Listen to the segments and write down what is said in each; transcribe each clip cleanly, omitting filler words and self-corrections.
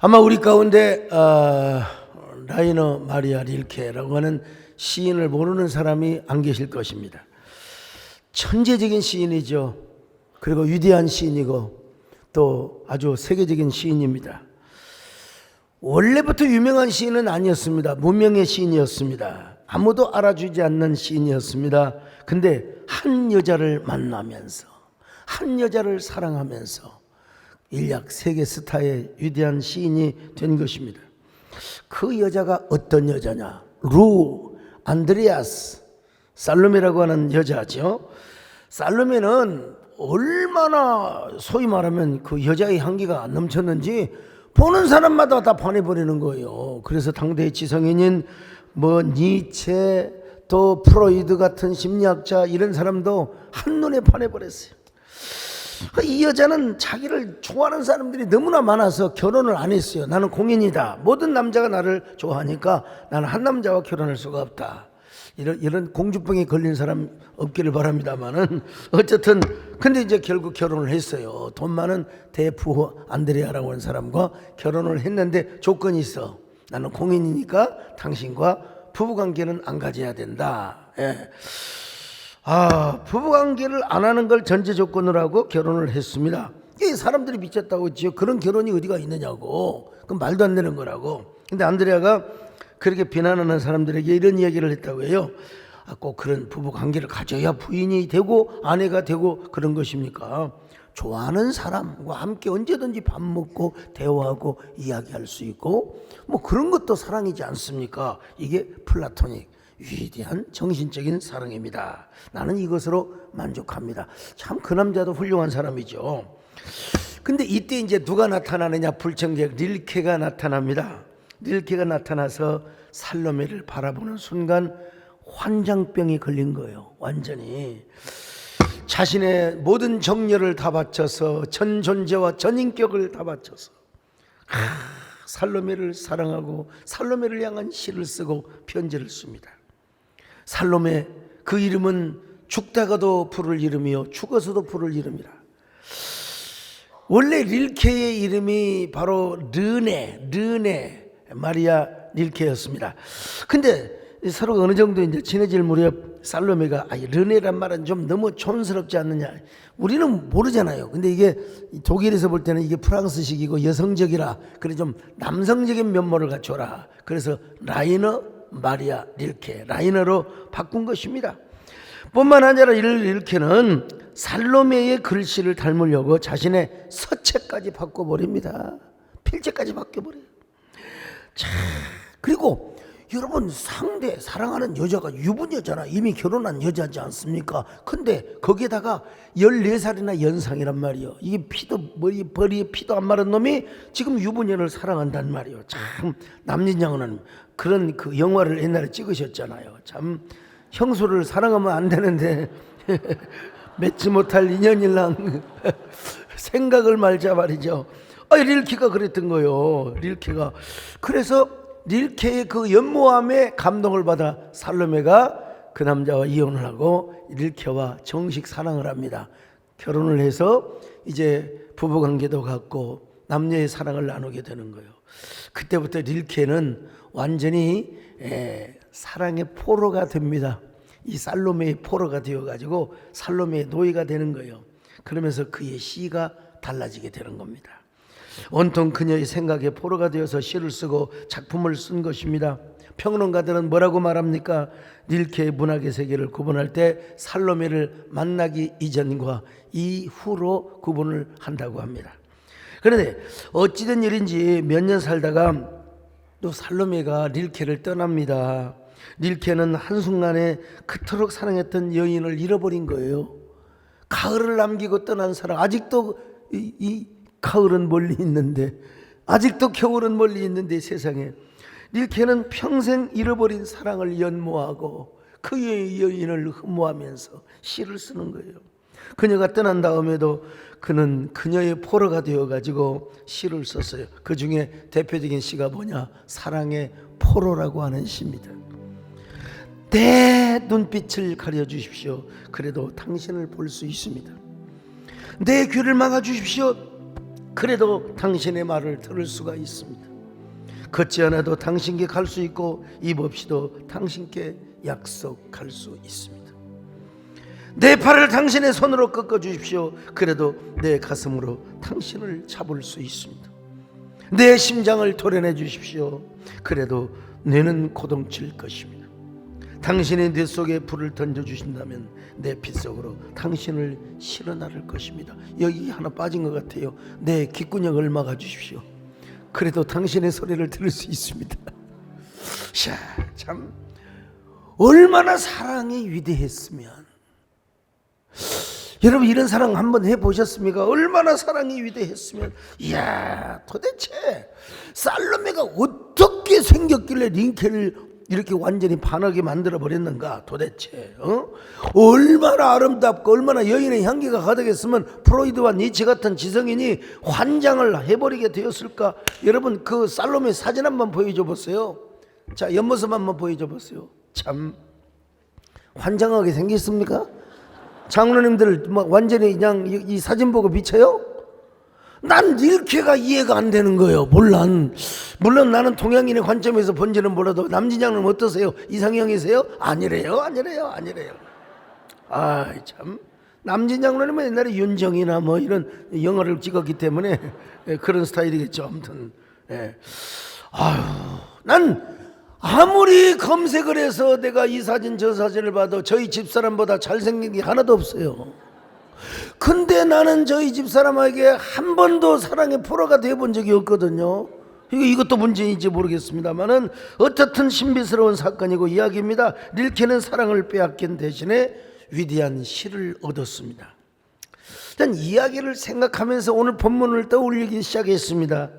아마 우리 가운데 라이너 마리아 릴케라고 하는 시인을 모르는 사람이 안 계실 것입니다. 천재적인 시인이죠. 그리고 위대한 시인이고 또 아주 세계적인 시인입니다. 원래부터 유명한 시인은 아니었습니다. 무명의 시인이었습니다. 아무도 알아주지 않는 시인이었습니다. 근데 한 여자를 만나면서, 한 여자를 사랑하면서 인약 세계 스타의 위대한 시인이 된 것입니다. 그 여자가 어떤 여자냐? 루 안드레아스 살로메라고 하는 여자죠. 살로메는 얼마나 소위 말하면 그 여자의 향기가 넘쳤는지 보는 사람마다 다 반해버리는 거예요. 그래서 당대의 지성인인 니체 또 프로이드 같은 심리학자 이런 사람도 한눈에 반해버렸어요. 이 여자는 자기를 좋아하는 사람들이 너무나 많아서 결혼을 안 했어요. 나는 공인이다. 모든 남자가 나를 좋아하니까 나는 한 남자와 결혼할 수가 없다. 이런 공주병에 걸린 사람 없기를 바랍니다만은 어쨌든 근데 이제 결국 결혼을 했어요. 돈 많은 대부호 안드레아라고 하는 사람과 결혼을 했는데 조건이 있어. 나는 공인이니까 당신과 부부관계는 안 가져야 된다. 예. 부부관계를 안 하는 걸 전제 조건으로 하고 결혼을 했습니다. 이 사람들이 미쳤다고 했지요. 그런 결혼이 어디가 있느냐고. 그건 말도 안 되는 거라고. 근데 안드레아가 그렇게 비난하는 사람들에게 이런 이야기를 했다고 해요. 꼭 그런 부부관계를 가져야 부인이 되고 아내가 되고 그런 것입니까? 좋아하는 사람과 함께 언제든지 밥 먹고 대화하고 이야기할 수 있고 그런 것도 사랑이지 않습니까? 이게 플라토닉 위대한 정신적인 사랑입니다. 나는 이것으로 만족합니다. 참 그 남자도 훌륭한 사람이죠. 근데 이때 이제 누가 나타나느냐? 불청객 릴케가 나타납니다. 릴케가 나타나서 살로메를 바라보는 순간 환장병이 걸린 거예요. 완전히 자신의 모든 정열을 다 바쳐서 전 존재와 전 인격을 다 바쳐서 살로메를 사랑하고 살로메를 향한 시를 쓰고 편지를 씁니다. 살로메, 그 이름은 죽다가도 부를 이름이요 죽어서도 부를 이름이라. 원래 릴케의 이름이 바로 르네 마리아 릴케였습니다. 근데 서로 어느 정도 이제 친해질 무렵 살로메가 르네란 말은 좀 너무 촌스럽지 않느냐. 우리는 모르잖아요. 근데 이게 독일에서 볼 때는 이게 프랑스식이고 여성적이라 그래 좀 남성적인 면모를 갖춰라. 그래서 라이너 마리아 릴케 라이너로 바꾼 것입니다. 뿐만 아니라 릴케는 살로메의 글씨를 닮으려고 자신의 서체까지 바꿔버립니다. 필체까지 바꿔버려요. 자, 그리고 여러분 사랑하는 여자가 유부녀잖아. 이미 결혼한 여자지 않습니까? 근데 거기에다가 14살이나 연상이란 말이요. 이게 머리에 피도 안 마른 놈이 지금 유부녀를 사랑한단 말이요. 참 남진양은 그런 그 영화를 옛날에 찍으셨잖아요. 참 형수를 사랑하면 안 되는데 맺지 못할 인연일랑 생각을 말자 말이죠. 릴케가 그랬던 거예요. 릴케가. 그래서 릴케의 그 연모함에 감동을 받아 살로메가 그 남자와 이혼을 하고 릴케와 정식 사랑을 합니다. 결혼을 해서 이제 부부관계도 갖고 남녀의 사랑을 나누게 되는 거예요. 그때부터 릴케는 완전히 사랑의 포로가 됩니다. 이 살로메의 포로가 되어가지고 살로메의 노예가 되는 거예요. 그러면서 그의 시가 달라지게 되는 겁니다. 온통 그녀의 생각에 포로가 되어서 시를 쓰고 작품을 쓴 것입니다. 평론가들은 뭐라고 말합니까? 릴케의 문학의 세계를 구분할 때 살로메를 만나기 이전과 이후로 구분을 한다고 합니다. 그런데 어찌된 일인지 몇 년 살다가 또 살로메가 릴케를 떠납니다. 릴케는 한순간에 그토록 사랑했던 여인을 잃어버린 거예요. 가을을 남기고 떠난 사랑. 아직도 이 가을은 멀리 있는데, 아직도 겨울은 멀리 있는데 세상에 릴케는 평생 잃어버린 사랑을 연모하고 그의 여인을 흠모하면서 시를 쓰는 거예요. 그녀가 떠난 다음에도 그는 그녀의 포로가 되어가지고 시를 썼어요. 그 중에 대표적인 시가 뭐냐? 사랑의 포로라고 하는 시입니다. 내 눈빛을 가려주십시오. 그래도 당신을 볼 수 있습니다. 내 귀를 막아주십시오. 그래도 당신의 말을 들을 수가 있습니다. 걷지 않아도 당신께 갈 수 있고 입 없이도 당신께 약속할 수 있습니다. 내 팔을 당신의 손으로 꺾어 주십시오. 그래도 내 가슴으로 당신을 잡을 수 있습니다. 내 심장을 도려내 주십시오. 그래도 뇌는 고동칠 것입니다. 당신의 뇌 속에 불을 던져주신다면 내 피 속으로 당신을 실어 나를 것입니다. 여기 하나 빠진 것 같아요. 내 귓구녕을 막아주십시오. 그래도 당신의 소리를 들을 수 있습니다. 자, 참 얼마나 사랑이 위대했으면, 여러분 이런 사랑 한번 해보셨습니까? 얼마나 사랑이 위대했으면, 이야, 도대체 살로메가 어떻게 생겼길래 링케를 이렇게 완전히 반하게 만들어 버렸는가? 도대체 얼마나 아름답고 얼마나 여인의 향기가 가득했으면 프로이드와 니체 같은 지성인이 환장을 해버리게 되었을까? 여러분 그 살로메 사진 한번 보여줘 보세요. 자, 옆모습 한번 보여줘 보세요. 참 환장하게 생겼습니까? 장로님들 완전히 그냥 이 사진 보고 미쳐요? 난 릴케가 이해가 안 되는 거예요. 물론 나는 동양인의 관점에서 본지는 몰라도 남진장님 어떠세요? 이상형이세요? 아니래요. 아, 참 남진장로님은 옛날에 윤정이나 뭐 이런 영화를 찍었기 때문에 그런 스타일이겠죠. 아무튼 난 아무리 검색을 해서 내가 이 사진 저 사진을 봐도 저희 집사람보다 잘생긴 게 하나도 없어요. 근데 나는 저희 집사람에게 한 번도 사랑의 포로가 되어본 적이 없거든요. 이것도 문제인지 모르겠습니다만은 어떻든 신비스러운 사건이고 이야기입니다. 릴케는 사랑을 빼앗긴 대신에 위대한 시를 얻었습니다. 일단 이야기를 생각하면서 오늘 본문을 떠올리기 시작했습니다.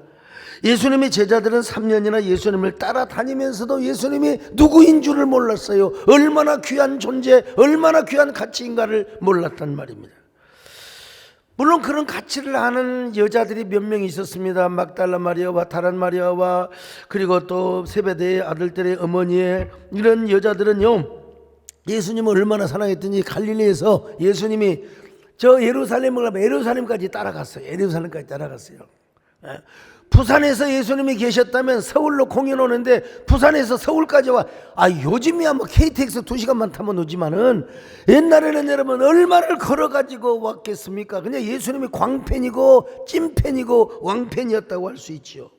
예수님의 제자들은 3년이나 예수님을 따라다니면서도 예수님이 누구인 줄을 몰랐어요. 얼마나 귀한 존재, 얼마나 귀한 가치인가를 몰랐단 말입니다. 물론 그런 가치를 아는 여자들이 몇 명 있었습니다. 막달라 마리아와 다란 마리아와 그리고 또 세베대의 아들들의 어머니의 이런 여자들은요, 예수님을 얼마나 사랑했더니 갈릴리에서 예수님이 저 예루살렘을 가면 예루살렘까지 따라갔어요. 부산에서 예수님이 계셨다면 서울로 공연 오는데 부산에서 서울까지 와. 요즘이야 뭐 KTX 2시간만 타면 오지만은 옛날에는 여러분 얼마를 걸어가지고 왔겠습니까? 그냥 예수님이 광팬이고 찐팬이고 왕팬이었다고 할 수 있지요.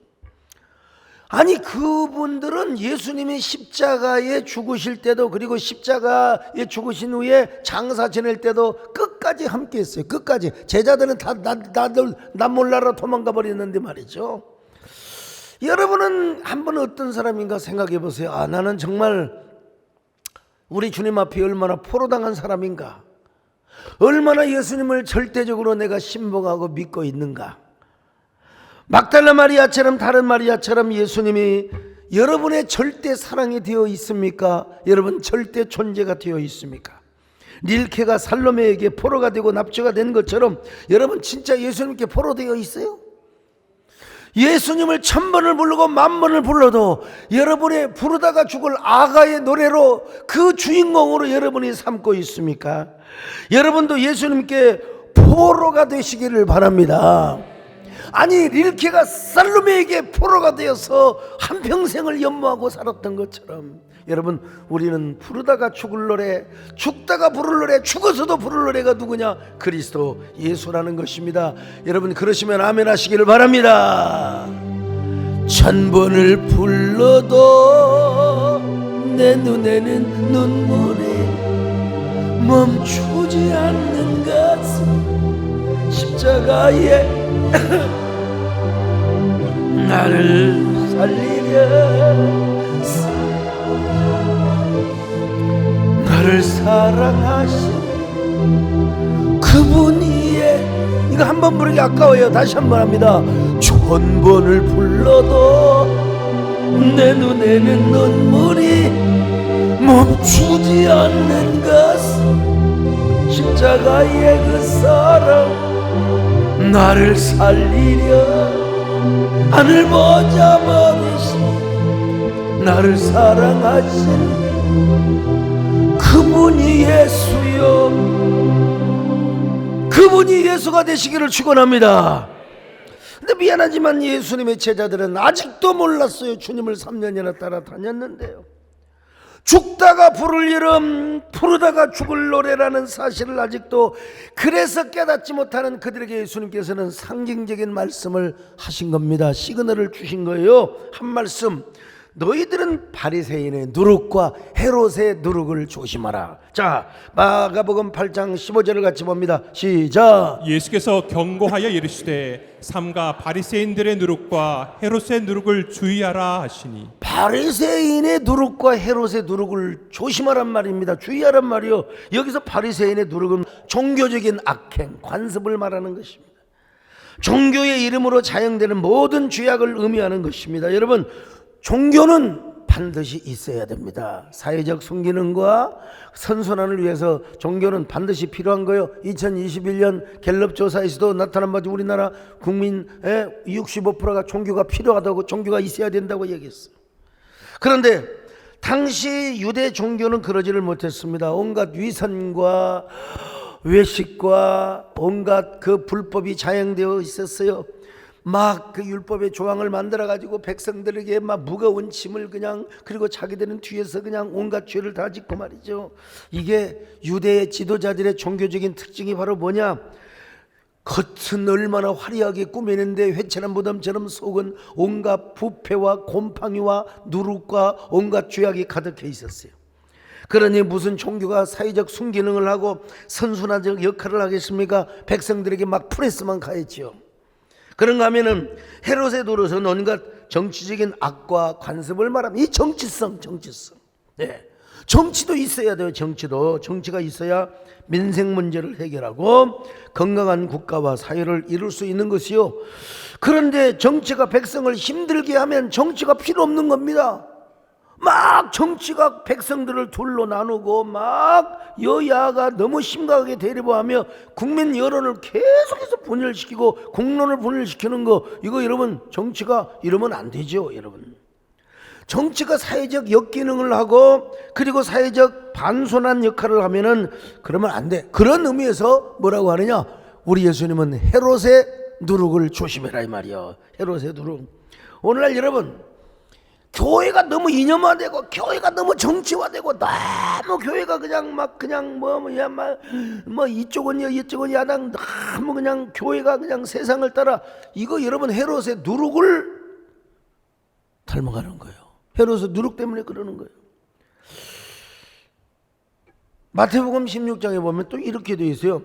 아니 그분들은 예수님이 십자가에 죽으실 때도 그리고 십자가에 죽으신 후에 장사 지낼 때도 끝까지 함께 했어요. 끝까지. 제자들은 다 남몰라라 도망가 버렸는데 말이죠. 여러분은 한번 어떤 사람인가 생각해 보세요. 나는 정말 우리 주님 앞에 얼마나 포로당한 사람인가, 얼마나 예수님을 절대적으로 내가 신봉하고 믿고 있는가. 막달라 마리아처럼 다른 마리아처럼 예수님이 여러분의 절대 사랑이 되어 있습니까? 여러분 절대 존재가 되어 있습니까? 릴케가 살로메에게 포로가 되고 납치가 된 것처럼 여러분 진짜 예수님께 포로 되어 있어요? 예수님을 1000번을 부르고 10,000번을 불러도 여러분의 부르다가 죽을 아가의 노래로 그 주인공으로 여러분이 삼고 있습니까? 여러분도 예수님께 포로가 되시기를 바랍니다. 아니 릴케가 살로메에게 포로가 되어서 한평생을 연모하고 살았던 것처럼 여러분 우리는 부르다가 죽을 노래, 죽다가 부를 노래, 죽어서도 부를 노래가 누구냐? 그리스도 예수라는 것입니다. 여러분 그러시면 아멘 하시기를 바랍니다. 1000번을 불러도 내 눈에는 눈물이 멈추지 않는 것은 십자가에 나를 살리려 나를 사랑하신 그분이에 이거 한 번 부르기 아까워요. 다시 한 번 합니다. 1000번을 불러도 내 눈에는 눈물이 멈추지 않는 것은 십자가의 그 사랑 나를 살리려 하늘 보자 버리신 나를 사랑하신 그분이 예수요. 그분이 예수가 되시기를 축원합니다. 근데 미안하지만 예수님의 제자들은 아직도 몰랐어요. 주님을 3년이나 따라다녔는데요. 죽다가 부를 이름, 부르다가 죽을 노래라는 사실을 아직도 그래서 깨닫지 못하는 그들에게 예수님께서는 상징적인 말씀을 하신 겁니다. 시그널을 주신 거예요. 한 말씀, 너희들은 바리새인의 누룩과 헤롯의 누룩을 조심하라. 자, 마가복음 8장 15절을 같이 봅니다. 시작. 예수께서 경고하여 이르시되 삼가 바리새인들의 누룩과 헤롯의 누룩을 주의하라 하시니. 바리새인의 누룩과 헤롯의 누룩을 조심하란 말입니다. 주의하란 말이요. 여기서 바리새인의 누룩은 종교적인 악행, 관습을 말하는 것입니다. 종교의 이름으로 자행되는 모든 죄악을 의미하는 것입니다. 여러분, 종교는 반드시 있어야 됩니다. 사회적 순기능과 선순환을 위해서 종교는 반드시 필요한 거예요. 2021년 갤럽 조사에서도 나타난 바지 우리나라 국민의 65%가 종교가 필요하다고, 종교가 있어야 된다고 얘기했어요. 그런데 당시 유대 종교는 그러지를 못했습니다. 온갖 위선과 외식과 온갖 그 불법이 자행되어 있었어요. 막 그 율법의 조항을 만들어 가지고 백성들에게 막 무거운 짐을 그냥, 그리고 자기들은 뒤에서 그냥 온갖 죄를 다 짓고 말이죠. 이게 유대의 지도자들의 종교적인 특징이 바로 뭐냐? 겉은 얼마나 화려하게 꾸미는데 회칠한 무덤처럼 속은 온갖 부패와 곰팡이와 누룩과 온갖 죄악이 가득해 있었어요. 그러니 무슨 종교가 사회적 순기능을 하고 선순환적 역할을 하겠습니까? 백성들에게 막 프레스만 가했지요. 그런가 하면은 헤롯의 노릇은 온갖 정치적인 악과 관습을 말하면 이 정치성. 네. 정치도 있어야 돼요. 정치가 있어야 민생 문제를 해결하고 건강한 국가와 사회를 이룰 수 있는 것이요. 그런데 정치가 백성을 힘들게 하면 정치가 필요 없는 겁니다. 막 정치가 백성들을 둘로 나누고 막 여야가 너무 심각하게 대립하며 국민 여론을 계속해서 분열시키고 공론을 분열시키는 거, 이거 여러분 정치가 이러면 안 되죠. 여러분, 정치가 사회적 역기능을 하고 그리고 사회적 반순환 역할을 하면은 그러면 안 돼. 그런 의미에서 뭐라고 하느냐, 우리 예수님은 헤롯의 누룩을 조심해라 이 말이요. 헤롯의 누룩. 오늘날 여러분, 교회가 너무 이념화되고 교회가 너무 정치화되고 너무 교회가 그냥 뭐 이쪽은 야당, 너무 그냥 교회가 그냥 세상을 따라, 이거 여러분 헤롯의 누룩을 닮아가는 거예요. 헤롯의 누룩 때문에 그러는 거예요. 마태복음 16장에 보면 또 이렇게 되어 있어요.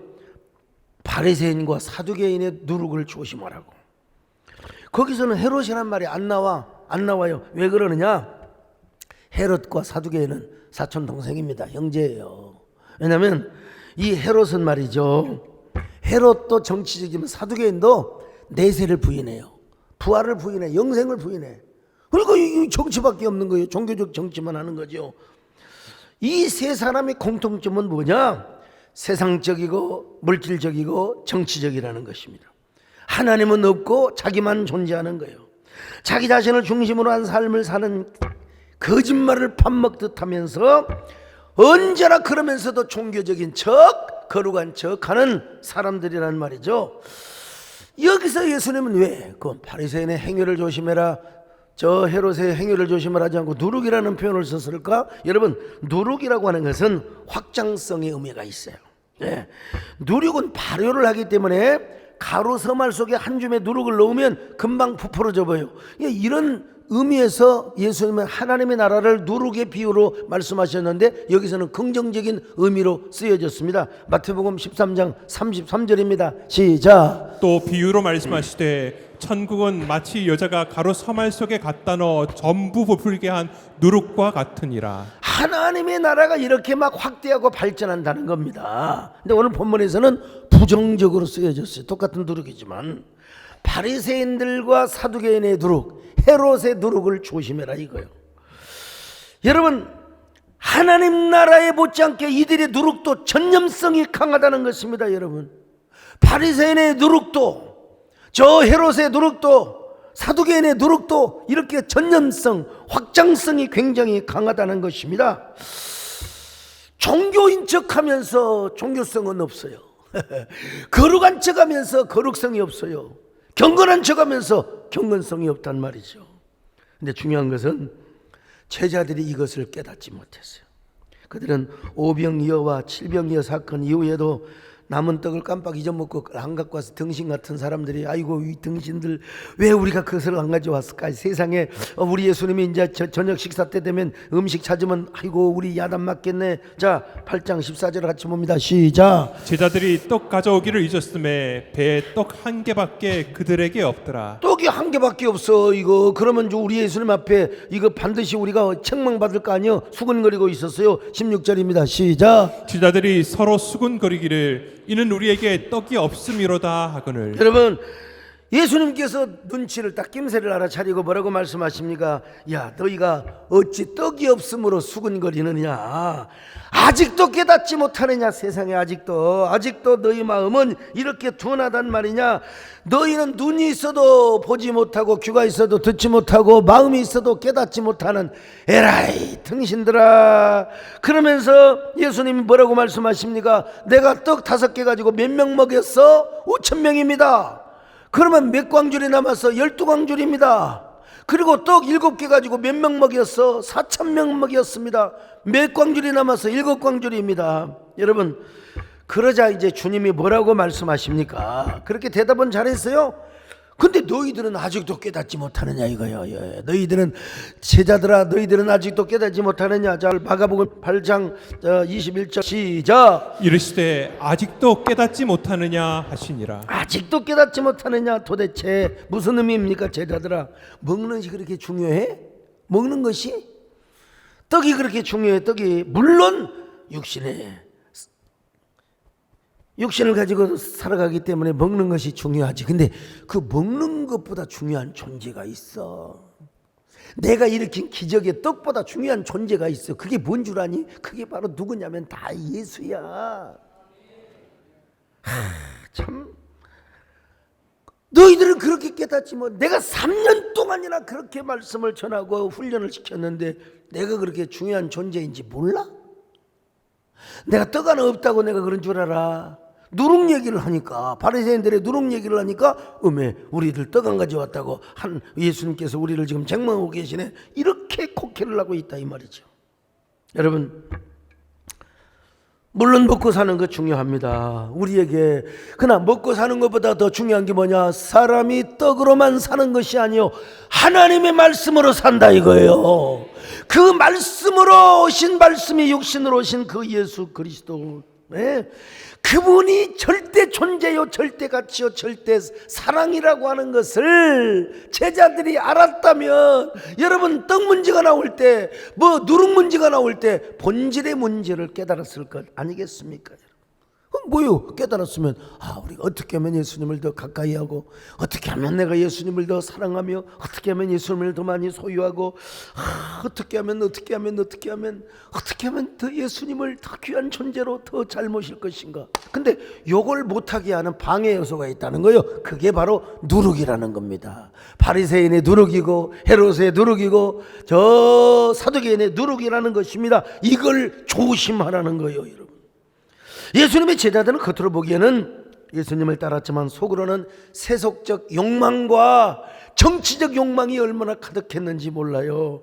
바리새인과 사두개인의 누룩을 조심하라고. 거기서는 헤롯이란 말이 안 나와요. 왜 그러느냐? 헤롯과 사두개인은 사촌 동생입니다. 형제예요. 왜냐하면 이 헤롯은 말이죠, 헤롯도 정치적이면 사두개인도 내세를 부인해요. 부활을 부인해, 영생을 부인해. 그러니까 이 정치밖에 없는 거예요. 종교적 정치만 하는 거죠. 이 세 사람의 공통점은 뭐냐? 세상적이고 물질적이고 정치적이라는 것입니다. 하나님은 없고 자기만 존재하는 거예요. 자기 자신을 중심으로 한 삶을 사는, 거짓말을 밥 먹듯 하면서 언제나 그러면서도 종교적인 척, 거룩한 척 하는 사람들이란 말이죠. 여기서 예수님은 왜 그 바리새인의 행위를 조심해라, 저 헤롯의 행위를 조심을 하지 않고 누룩이라는 표현을 썼을까? 여러분, 누룩이라고 하는 것은 확장성의 의미가 있어요. 네. 누룩은 발효를 하기 때문에 가루 서말 속에 한 줌의 누룩을 넣으면 금방 부풀어져 버려요. 이런 의미에서 예수님은 하나님의 나라를 누룩의 비유로 말씀하셨는데 여기서는 긍정적인 의미로 쓰여졌습니다. 마태복음 13장 33절입니다. 시작. 또 비유로 말씀하시되 천국은 마치 여자가 가루 서말 속에 갖다 넣어 전부 부풀게 한 누룩과 같으니라. 하나님의 나라가 이렇게 막 확대하고 발전한다는 겁니다. 근데 오늘 본문에서는 부정적으로 쓰여졌어요. 똑같은 누룩이지만 바리새인들과 사두개인의 누룩, 헤롯의 누룩을 조심해라 이거예요. 여러분, 하나님 나라에 못지않게 이들의 누룩도 전념성이 강하다는 것입니다. 여러분, 바리새인의 누룩도, 저 헤롯의 누룩도, 사두개인의 누룩도 이렇게 전념성, 확장성이 굉장히 강하다는 것입니다. 종교인 척하면서 종교성은 없어요. 거룩한 척하면서 거룩성이 없어요. 경건한 척하면서 경건성이 없단 말이죠. 근데 중요한 것은 제자들이 이것을 깨닫지 못했어요. 그들은 오병이어와 칠병이어 사건 이후에도 남은 떡을 깜빡 잊어먹고 안 갖고 와서 등신 같은 사람들이 아이고 이 등신들 왜 우리가 그것을 안 가져왔을까. 세상에 우리 예수님이 이제 저녁 식사 때 되면 음식 찾으면 아이고 우리 야단 맞겠네. 자 8장 14절 같이 봅니다. 시작. 제자들이 떡 가져오기를 잊었음에 배에 떡 한 개밖에 그들에게 없더라. 떡이 한 개밖에 없어. 이거 그러면 우리 예수님 앞에 이거 반드시 우리가 책망받을 거 아니요. 수근거리고 있었어요. 16절입니다. 시작. 제자들이 서로 수군거리기를 이는 우리에게 떡이 없음이로다 하거늘. 여러분 예수님께서 눈치를 딱 낌새를 알아차리고 뭐라고 말씀하십니까? 야 너희가 어찌 떡이 없음으로 수근거리느냐. 아직도 깨닫지 못하느냐. 세상에 아직도 너희 마음은 이렇게 둔하단 말이냐. 너희는 눈이 있어도 보지 못하고 귀가 있어도 듣지 못하고 마음이 있어도 깨닫지 못하는 에라이 등신들아. 그러면서 예수님이 뭐라고 말씀하십니까? 내가 떡 5개 가지고 몇 명 먹였어? 5,000명입니다 그러면 몇 광줄이 남았어? 12광줄입니다 그리고 떡 7개 가지고 몇 명 먹였어? 4,000명 먹였습니다. 몇 광줄이 남았어? 7광줄입니다. 여러분 그러자 이제 주님이 뭐라고 말씀하십니까? 그렇게 대답은 잘했어요. 근데 너희들은 아직도 깨닫지 못하느냐 이거예요. 예. 너희들은 제자들아 너희들은 아직도 깨닫지 못하느냐. 자 마가복음 8장 21절 시작. 이르시되 아직도 깨닫지 못하느냐 하시니라. 아직도 깨닫지 못하느냐. 도대체 무슨 의미입니까? 제자들아 먹는 것이 그렇게 중요해? 먹는 것이? 떡이 그렇게 중요해? 떡이 물론 육신을 가지고 살아가기 때문에 먹는 것이 중요하지. 근데 그 먹는 것보다 중요한 존재가 있어. 내가 일으킨 기적의 떡보다 중요한 존재가 있어. 그게 뭔 줄 아니? 그게 바로 누구냐면 다 예수야. 참 너희들은 그렇게 깨닫지 뭐. 내가 3년 동안이나 그렇게 말씀을 전하고 훈련을 시켰는데 내가 그렇게 중요한 존재인지 몰라? 내가 떡 하나 없다고 내가 그런 줄 알아? 누룩 얘기를 하니까, 바리새인들의 누룩 얘기를 하니까 우리들 떡 안 가져왔다고 한 예수님께서 우리를 지금 책망하고 계시네. 이렇게 곡해를 하고 있다 이 말이죠. 여러분 물론 먹고 사는 거 중요합니다. 우리에게. 그러나 먹고 사는 것보다 더 중요한 게 뭐냐? 사람이 떡으로만 사는 것이 아니요 하나님의 말씀으로 산다 이거예요. 그 말씀으로 오신, 말씀이 육신으로 오신 그 예수 그리스도, 그분이 절대 존재요 절대 가치요 절대 사랑이라고 하는 것을 제자들이 알았다면, 여러분 떡 문제가 나올 때, 누룩 문제가 나올 때 본질의 문제를 깨달았을 것 아니겠습니까? 뭐요? 깨달았으면 우리가 어떻게 하면 예수님을 더 가까이 하고, 어떻게 하면 내가 예수님을 더 사랑하며, 어떻게 하면 예수님을 더 많이 소유하고, 어떻게 하면 더 예수님을 더 귀한 존재로 더 잘 모실 것인가. 근데 요걸 못하게 하는 방해 요소가 있다는 거예요. 그게 바로 누룩이라는 겁니다. 바리새인의 누룩이고 헤롯의 누룩이고 저 사두개인의 누룩이라는 것입니다. 이걸 조심하라는 거예요, 여러분. 예수님의 제자들은 겉으로 보기에는 예수님을 따랐지만 속으로는 세속적 욕망과 정치적 욕망이 얼마나 가득했는지 몰라요.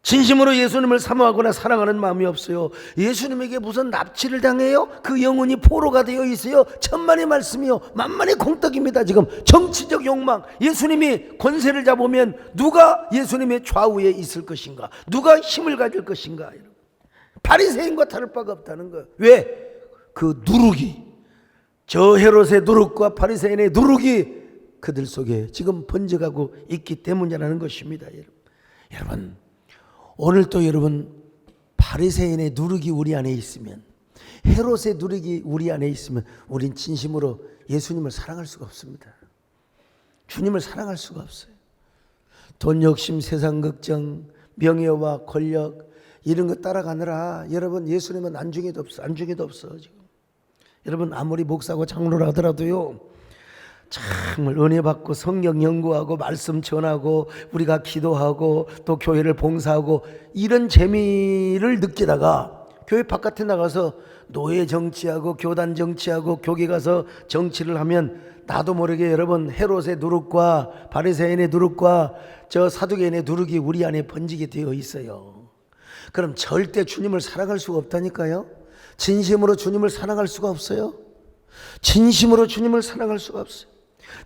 진심으로 예수님을 사모하거나 사랑하는 마음이 없어요. 예수님에게 무슨 납치를 당해요? 그 영혼이 포로가 되어 있어요. 천만의 말씀이요 만만의 공떡입니다. 지금 정치적 욕망, 예수님이 권세를 잡으면 누가 예수님의 좌우에 있을 것인가, 누가 힘을 가질 것인가. 바리새인과 다를 바가 없다는 거예요. 왜? 그 누룩이, 저 헤롯의 누룩과 바리새인의 누룩이 그들 속에 지금 번져가고 있기 때문이라는 것입니다. 여러분 오늘도 여러분 바리새인의 누룩이 우리 안에 있으면, 헤롯의 누룩이 우리 안에 있으면 우린 진심으로 예수님을 사랑할 수가 없습니다. 주님을 사랑할 수가 없어요. 돈 욕심, 세상 걱정, 명예와 권력 이런 거 따라가느라 여러분 예수님은 안중에도 없어 지금. 여러분 아무리 목사고 장로라 하더라도요 정말 은혜 받고 성경 연구하고 말씀 전하고 우리가 기도하고 또 교회를 봉사하고 이런 재미를 느끼다가 교회 바깥에 나가서 노예 정치하고 교단 정치하고 교계 가서 정치를 하면 나도 모르게 여러분 헤롯의 누룩과 바리새인의 누룩과 저 사두개인의 누룩이 우리 안에 번지게 되어 있어요. 그럼 절대 주님을 사랑할 수가 없다니까요. 진심으로 주님을 사랑할 수가 없어요. 진심으로 주님을 사랑할 수가 없어요.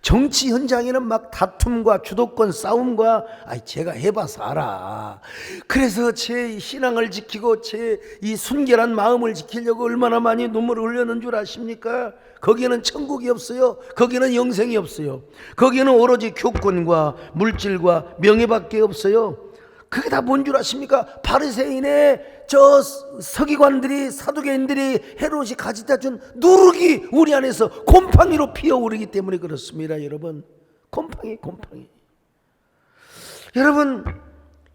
정치 현장에는 막 다툼과 주도권 싸움과 제가 해봐서 알아. 그래서 제 신앙을 지키고 제 이 순결한 마음을 지키려고 얼마나 많이 눈물을 흘렸는 줄 아십니까? 거기에는 천국이 없어요. 거기에는 영생이 없어요. 거기에는 오로지 교권과 물질과 명예밖에 없어요. 그게 다 뭔 줄 아십니까? 바리새인의 저 서기관들이 사두개인들이 헤롯이 가져다 준 누룩이 우리 안에서 곰팡이로 피어오르기 때문에 그렇습니다. 여러분, 곰팡이.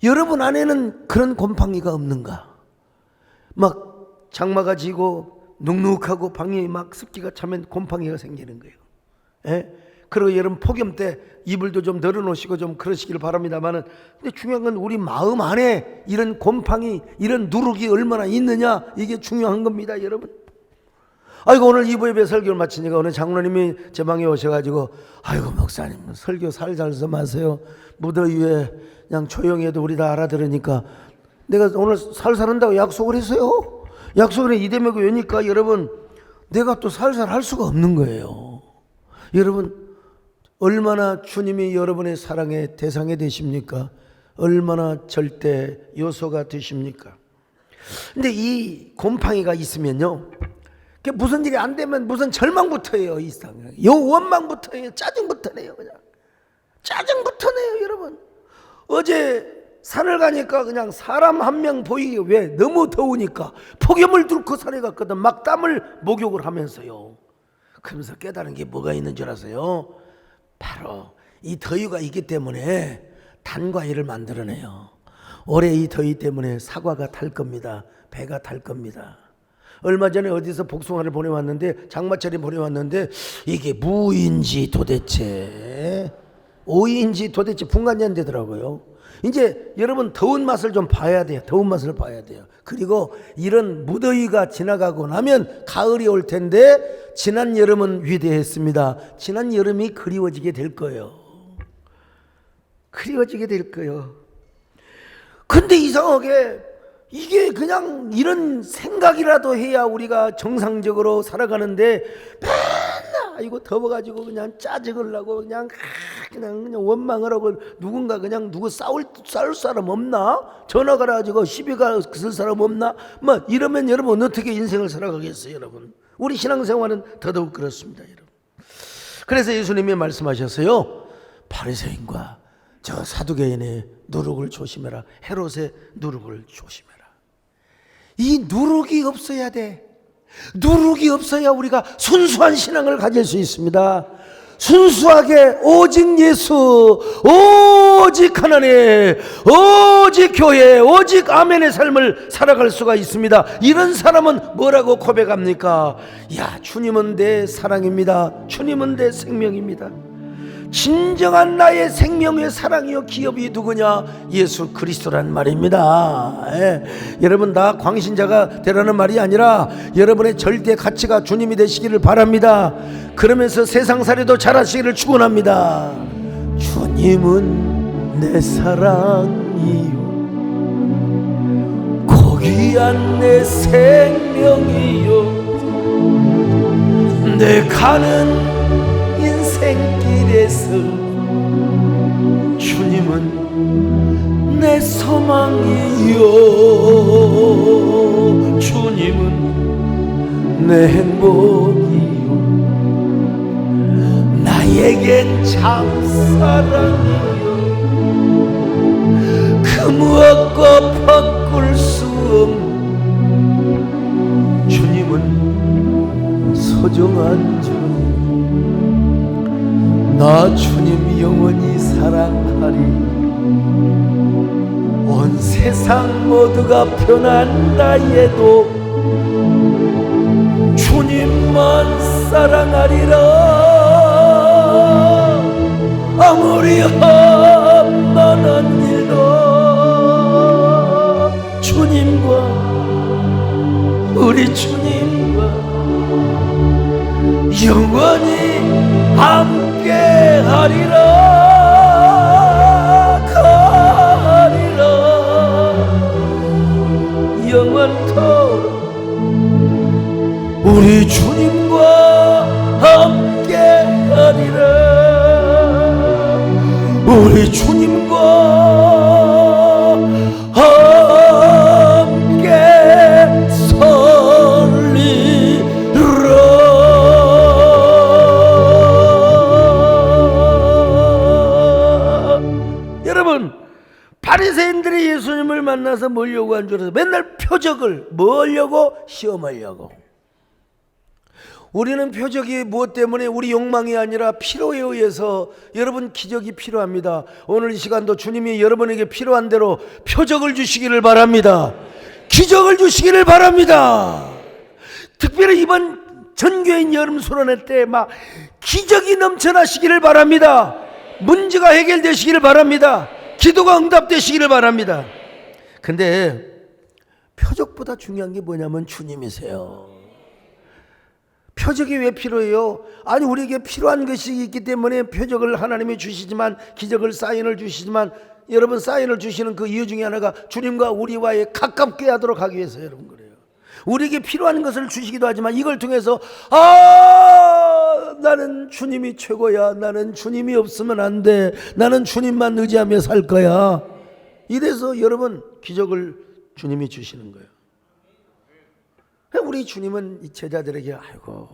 여러분 안에는 그런 곰팡이가 없는가? 막 장마가 지고 눅눅하고 방에 막 습기가 차면 곰팡이가 생기는 거예요. 예? 그리고 여러분 폭염 때 이불도 좀 널어놓으시고 좀 그러시길 바랍니다만은, 근데 중요한 건 우리 마음 안에 이런 곰팡이, 이런 누룩이 얼마나 있느냐, 이게 중요한 겁니다, 여러분. 아이고, 오늘 이부예배 설교를 마치니까 어느 장로님이 제 방에 오셔가지고, 아이고 목사님 설교 살살 좀 하세요. 무더위에 그냥 조용히 해도 우리 다 알아들으니까 내가 오늘 살살 한다고 약속을 했어요. 약속을 이대매고 왜니까 여러분 내가 또 살살 할 수가 없는 거예요. 여러분, 얼마나 주님이 여러분의 사랑의 대상이 되십니까? 얼마나 절대 요소가 되십니까? 근데 이 곰팡이가 있으면요, 무슨 일이 안 되면 무슨 절망부터 해요. 이 세상에 원망부터 해요. 짜증부터 내요. 그냥 짜증부터 내요. 여러분, 어제 산을 가니까 그냥 사람 한 명 보이게, 왜? 너무 더우니까 폭염을 뚫고 산에 갔거든. 막 땀을 목욕을 하면서요. 그러면서 깨달은 게 뭐가 있는 줄 아세요? 바로 이 더위가 있기 때문에 단과일을 만들어내요. 올해 이 더위 때문에 사과가 탈 겁니다. 배가 탈 겁니다. 얼마 전에 어디서 복숭아를 보내왔는데, 장마철에 보내왔는데 이게 무인지 도대체 오인지 도대체 분간이 안 되더라고요. 이제 여러분 더운 맛을 좀 봐야 돼요. 더운 맛을 봐야 돼요. 그리고 이런 무더위가 지나가고 나면 가을이 올 텐데, 지난 여름은 위대했습니다. 지난 여름이 그리워지게 될 거예요. 그리워지게 될 거예요. 근데 이상하게 이게 그냥 이런 생각이라도 해야 우리가 정상적으로 살아가는데, 맨날 이거 더워가지고 그냥 짜증을 나고 그냥 원망을 하고, 누군가 그냥 누구 싸울 사람 없나? 전화 걸어가지고 시비가 쓸 사람 없나? 뭐 이러면 여러분 어떻게 인생을 살아가겠어요, 여러분? 우리 신앙생활은 더더욱 그렇습니다, 여러분. 그래서 예수님이 말씀하셨어요. 바리새인과 저 사두개인의 누룩을 조심해라. 헤롯의 누룩을 조심해라. 이 누룩이 없어야 돼. 누룩이 없어야 우리가 순수한 신앙을 가질 수 있습니다. 순수하게 오직 예수, 오직 하나님, 오직 교회, 오직 아멘의 삶을 살아갈 수가 있습니다. 이런 사람은 뭐라고 고백합니까? 야, 주님은 내 사랑입니다. 주님은 내 생명입니다. 진정한 나의 생명의 사랑이요 기업이 누구냐? 예수 그리스도란 말입니다. 여러분, 나 광신자가 되라는 말이 아니라 여러분의 절대 가치가 주님이 되시기를 바랍니다. 그러면서 세상살이도 잘하시기를 축원합니다. 주님은 내 사랑이요 고귀한 내 생명이요 내 가는 인생길에서 주님은 내 소망이요 주님은 내 행복이요 나에겐 참사랑이요 그 무엇과 바꿀 수 없는 주님은 소중한 주 나 주님 영원히 사랑하리 온 세상 모두가 변한다 해도 주님만 사랑하리라 아무리 험난한 일도 주님과 우리 주님과 함께 하리라. 우리 주님과 함께 설리라. 여러분, 바리새인들이 예수님을 만나서 뭘 요구한 줄 알아서 맨날 표적을 뭐려고? 시험하려고. 우리는 표적이 무엇 때문에? 우리 욕망이 아니라 필요에 의해서. 여러분, 기적이 필요합니다. 오늘 이 시간도 주님이 여러분에게 필요한 대로 표적을 주시기를 바랍니다. 기적을 주시기를 바랍니다. 특별히 이번 전교인 여름 수련회 때 막 기적이 넘쳐나시기를 바랍니다. 문제가 해결되시기를 바랍니다. 기도가 응답되시기를 바랍니다. 근데 표적보다 중요한 게 뭐냐면 주님이세요. 표적이 왜 필요해요? 아니, 우리에게 필요한 것이 있기 때문에 표적을 하나님이 주시지만, 기적을, 사인을 주시지만, 여러분, 사인을 주시는 그 이유 중에 하나가 주님과 우리와의 가깝게 하도록 하기 위해서 여러분 그래요. 우리에게 필요한 것을 주시기도 하지만 이걸 통해서 나는 주님이 최고야, 나는 주님이 없으면 안 돼, 나는 주님만 의지하며 살 거야, 이래서 여러분 기적을 주님이 주시는 거예요. 우리 주님은 이 제자들에게 아이고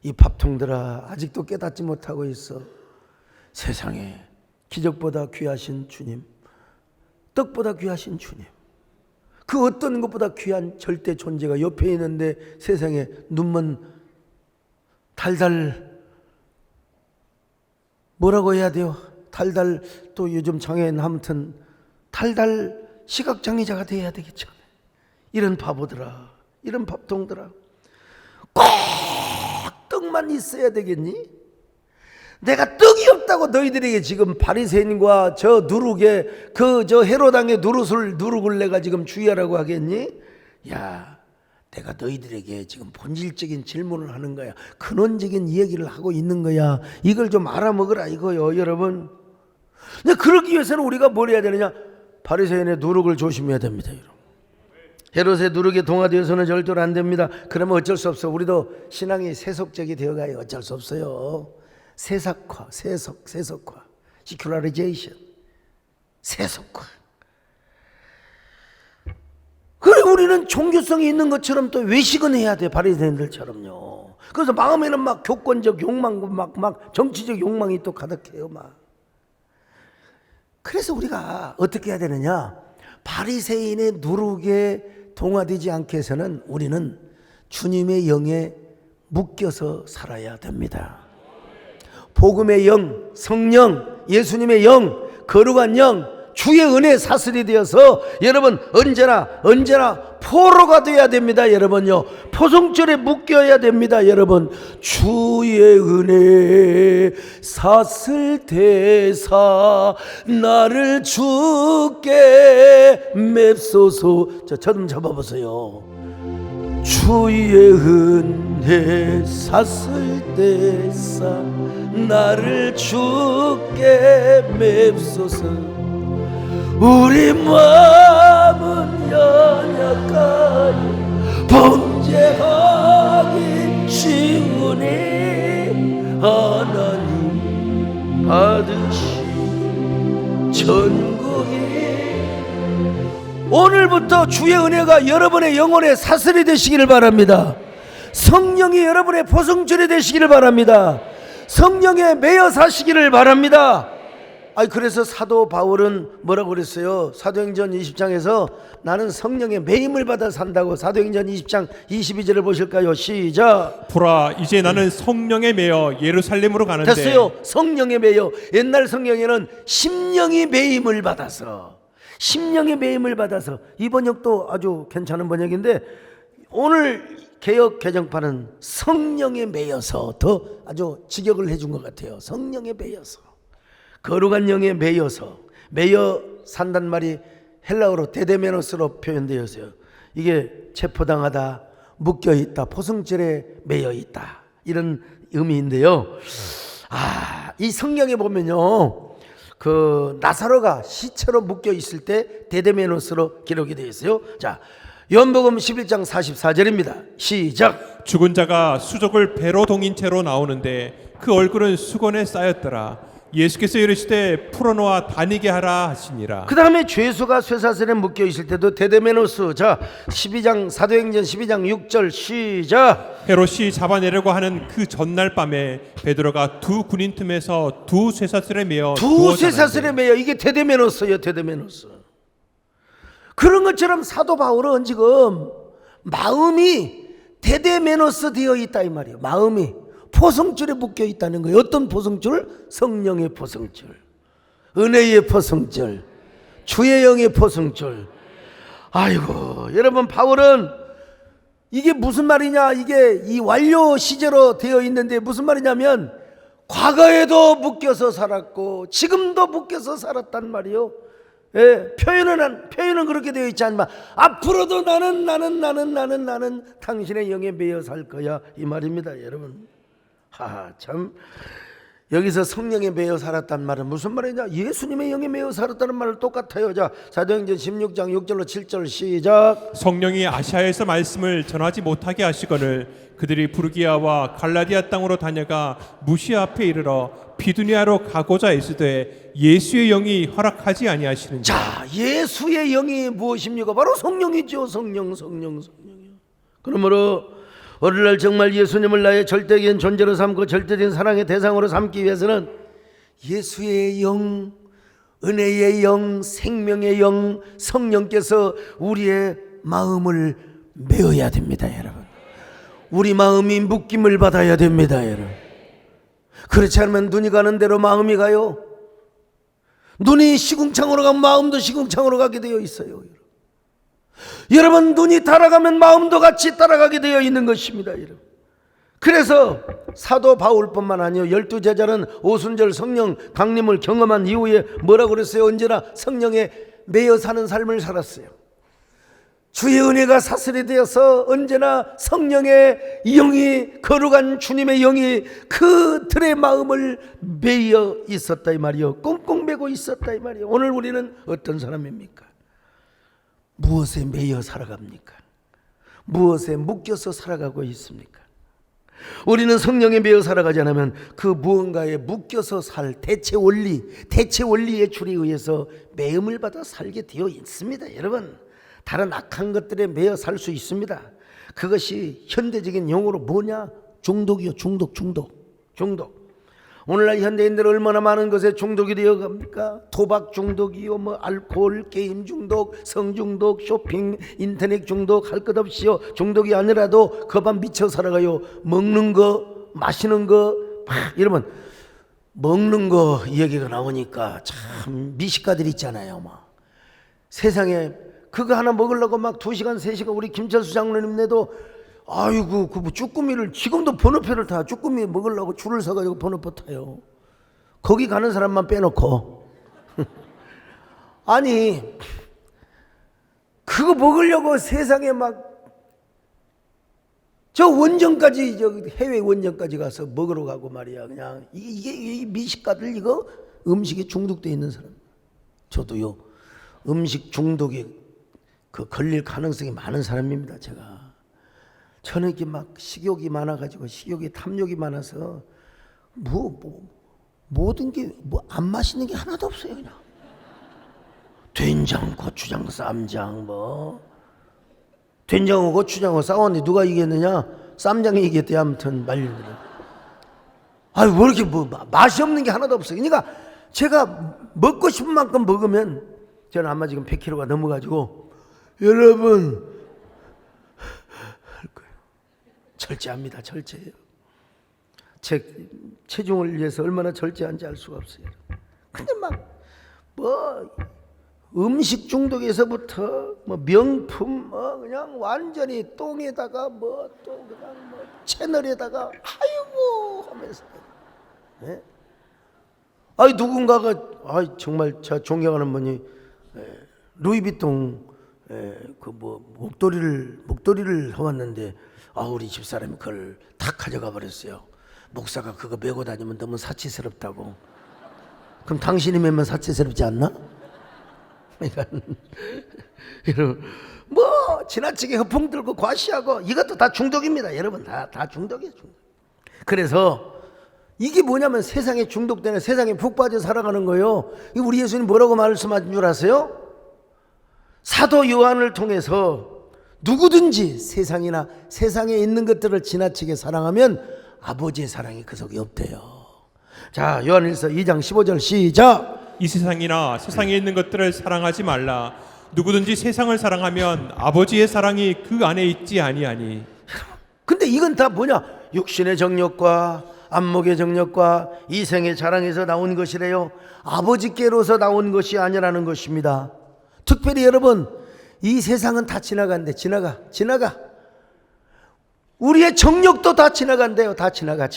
이 밥통들아 아직도 깨닫지 못하고 있어. 세상에 기적보다 귀하신 주님, 떡보다 귀하신 주님, 그 어떤 것보다 귀한 절대 존재가 옆에 있는데 세상에 눈먼 달달 뭐라고 해야 돼요? 달달 또 요즘 장애인 아무튼 달달 시각장애자가 돼야 되겠죠. 이런 바보들아, 이런 밥통들아, 꼭 떡만 있어야 되겠니? 내가 떡이 없다고 너희들에게 지금 바리새인과 저 누룩의 저 헤롯왕의 누룩을 내가 지금 주의하라고 하겠니? 야, 내가 너희들에게 지금 본질적인 질문을 하는 거야. 근원적인 이야기를 하고 있는 거야. 이걸 좀 알아먹으라 이거요, 여러분. 근데 그러기 위해서는 우리가 뭘 해야 되느냐? 바리새인의 누룩을 조심해야 됩니다, 여러분. 헤롯의 누룩에 동화되어서는 절대로 안 됩니다. 그러면 어쩔 수 없어. 우리도 신앙이 세속적이 되어가요. 어쩔 수 없어요. 세속화, 시큘라리제이션, 세속화. 그래, 우리는 종교성이 있는 것처럼 또 외식은 해야 돼, 바리새인들처럼요. 그래서 마음에는 막 교권적 욕망, 막 정치적 욕망이 또 가득해요, 막. 그래서 우리가 어떻게 해야 되느냐? 바리새인의 누룩에 동화되지 않게 해서는 우리는 주님의 영에 묶여서 살아야 됩니다. 복음의 영, 성령, 예수님의 영, 거룩한 영, 주의 은혜 사슬이 되어서 여러분 언제나 포로가 되어야 됩니다. 여러분요, 포성줄에 묶여야 됩니다. 여러분, 주의 은혜 사슬 대사 나를 주께 맵소서. 저 좀 잡아보세요. 주의 은혜 사슬 대사 나를 주께 맵소서. 우리 마음은 연약하여 범죄하기 쉬우니 하나님 받으신 천국이. 오늘부터 주의 은혜가 여러분의 영혼의 사슬이 되시기를 바랍니다. 성령이 여러분의 포성줄이 되시기를 바랍니다. 성령에 매여 사시기를 바랍니다. 그래서 사도 바울은 뭐라고 그랬어요? 사도행전 20장에서 나는 성령의 매임을 받아 산다고. 사도행전 20장 22절을 보실까요? 시작. 보라, 이제 나는 성령에 매여 예루살렘으로 가는데. 됐어요. 성령에 매여. 옛날 성경에는 심령이 매임을 받아서, 심령의 매임을 받아서. 이 번역도 아주 괜찮은 번역인데 오늘 개역 개정판은 성령에 매여서 더 아주 직역을 해준 것 같아요. 성령에 매여서, 거룩한 영에 매여서. 매여 산단 말이 헬라어로 데데메노스로 표현되어 있어요. 이게 체포당하다, 묶여있다, 포승줄에 매여있다, 이런 의미인데요. 이 성경에 보면요, 그 나사로가 시체로 묶여 있을 때 데데메노스로 기록이 되어 있어요. 자, 요한복음 11장 44절입니다. 시작. 죽은 자가 수족을 배로 동인 채로 나오는데 그 얼굴은 수건에 쌓였더라. 예수께서 이르시되 풀어놓아 다니게 하라 하시니라. 그 다음에 죄수가 쇠사슬에 묶여 있을 때도 데데메노스. 자, 12장 사도행전 12장 6절 시작. 헤롯이 잡아내려고 하는 그 전날 밤에 베드로가 두 군인 틈에서 두 쇠사슬에 매어 두 쇠사슬에 매여. 이게 데데메노스예요. 데데메노스. 그런 것처럼 사도 바울은 지금 마음이 데데메노스 되어 있다 이 말이에요. 마음이 포성줄에 묶여 있다는 거예요. 어떤 포성줄? 성령의 포성줄, 은혜의 포성줄, 주의 영의 포성줄. 아이고, 여러분, 바울은 이게 무슨 말이냐? 이게 이 완료 시제로 되어 있는데 무슨 말이냐면 과거에도 묶여서 살았고 지금도 묶여서 살았단 말이요. 예, 표현은 그렇게 되어 있지 않지만 앞으로도 나는 당신의 영에 매여 살 거야 이 말입니다, 여러분. 참, 여기서 성령에 매여 살았단 말은 무슨 말이냐? 예수님의 영에 매여 살았다는 말은 똑같아요. 자, 사도행전 16장 6절로 7절 시작. 성령이 아시아에서 말씀을 전하지 못하게 하시거늘 그들이 부르기아와 갈라디아 땅으로 다녀가 무시아 앞에 이르러 비두니아로 가고자 애쓰되 예수의 영이 허락하지 아니하시는지. 자, 예수의 영이 무엇입니까? 바로 성령이죠. 성령이요. 그러므로 오늘날 정말 예수님을 나의 절대적인 존재로 삼고 절대적인 사랑의 대상으로 삼기 위해서는 예수의 영, 은혜의 영, 생명의 영, 성령께서 우리의 마음을 메어야 됩니다, 여러분. 우리 마음이 묶임을 받아야 됩니다, 여러분. 그렇지 않으면 눈이 가는 대로 마음이 가요. 눈이 시궁창으로 가면 마음도 시궁창으로 가게 되어 있어요. 여러분, 눈이 따라가면 마음도 같이 따라가게 되어 있는 것입니다, 여러분. 그래서 사도 바울뿐만 아니요 12제자는 오순절 성령 강림을 경험한 이후에 뭐라고 그랬어요? 언제나 성령에 매여 사는 삶을 살았어요. 주의 은혜가 사슬이 되어서 언제나 성령의 영이, 거룩한 주님의 영이 그들의 마음을 매여 있었다 이 말이요. 꽁꽁 매고 있었다 이 말이요. 오늘 우리는 어떤 사람입니까? 무엇에 매여 살아갑니까? 무엇에 묶여서 살아가고 있습니까? 우리는 성령에 매여 살아가지 않으면 그 무언가에 묶여서 살 대체 원리의 줄에 의해서 매음을 받아 살게 되어 있습니다, 여러분. 다른 악한 것들에 매여 살 수 있습니다. 그것이 현대적인 용어로 뭐냐? 중독이요. 중독. 오늘날 현대인들 얼마나 많은 것에 중독이 되어 갑니까? 도박 중독이요, 뭐 알코올, 게임 중독, 성 중독, 쇼핑, 인터넷 중독, 할 것 없이요. 중독이 아니라도 그만 미쳐 살아가요. 먹는 거, 마시는 거, 여러분, 먹는 거 얘기가 나오니까 참 미식가들 있잖아요. 막 세상에 그거 하나 먹으려고 막 2시간 3시간 우리 김철수 장로님네도 아이고 그 쭈꾸미를 지금도 번호표를 타. 쭈꾸미 먹으려고 줄을 서가지고 번호표 타요. 거기 가는 사람만 빼놓고 아니 그거 먹으려고 세상에 막 저 원정까지 저 해외 원정까지 가서 먹으러 가고 말이야. 그냥 이게 미식가들 이거 음식에 중독돼 있는 사람. 저도요 음식 중독에 그 걸릴 가능성이 많은 사람입니다. 저는 이렇게 막 식욕이 많아가지고 식욕이 탐욕이 많아서 모든 게 뭐 안 맛있는 게 하나도 없어요. 그냥 된장, 고추장, 쌈장 된장하고 고추장하고 싸웠는데 누가 이겼느냐? 쌈장이 이겼대. 아무튼 말리더라. 아유 뭐 이렇게 뭐 맛이 없는 게 하나도 없어요. 그러니까 제가 먹고 싶은 만큼 먹으면 저는 아마 지금 100kg가 넘어가지고 여러분 할 거예요. 절제합니다. 절제해요. 제 체중을 위해서 얼마나 절제한지 알 수가 없어요. 근데 음식 중독에서부터 명품 그냥 완전히 똥에다가 또 그냥 채널에다가 아이고 하면서 누군가가 정말 제가 존경하는 분이 루이비통 목도리를 해왔는데 우리 집사람이 그걸 다 가져가 버렸어요. 목사가 그거 메고 다니면 너무 사치스럽다고. 그럼 당신이 메면 사치스럽지 않나? 뭐 지나치게 허풍 들고 과시하고 이것도 다 중독입니다. 여러분 다 중독이에요. 중독. 그래서 이게 뭐냐면 세상에 중독되는, 세상에 푹 빠져 살아가는 거예요. 우리 예수님 뭐라고 말씀하신 줄 아세요? 사도 요한을 통해서 누구든지 세상이나 세상에 있는 것들을 지나치게 사랑하면 아버지의 사랑이 그 속에 없대요. 자, 요한일서 2장 15절 시작. 이 세상이나 세상에 있는 것들을 사랑하지 말라. 누구든지 세상을 사랑하면 아버지의 사랑이 그 안에 있지 아니하니. 근데 이건 다 뭐냐? 육신의 정욕과 안목의 정욕과 이생의 자랑에서 나온 것이래요. 아버지께로서 나온 것이 아니라는 것입니다. 특별히 여러분, 이 세상은 다 지나간대. 지나가. 우리의 정욕도 다 지나간대요. 다 지나가.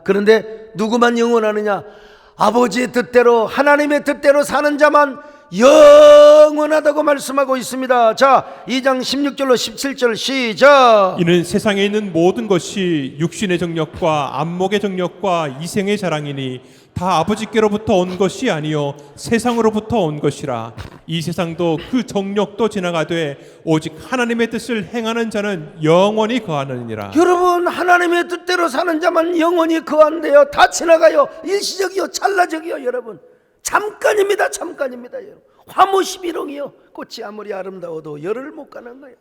그런데 누구만 영원하느냐? 아버지의 뜻대로, 하나님의 뜻대로 사는 자만 영원하다고 말씀하고 있습니다. 자, 2장 16절로 17절 시작. 이는 세상에 있는 모든 것이 육신의 정욕과 안목의 정욕과 이생의 자랑이니 다 아버지께로부터 온 것이 아니요 세상으로부터 온 것이라. 이 세상도 그 정욕도 지나가되 오직 하나님의 뜻을 행하는 자는 영원히 거하느니라. 여러분, 하나님의 뜻대로 사는 자만 영원히 거한대요. 다 지나가요. 일시적이요, 찰나적이요. 여러분, 잠깐입니다. 여러분. 화무시비롱이요. 꽃이 아무리 아름다워도 열을 못 가는 거예요.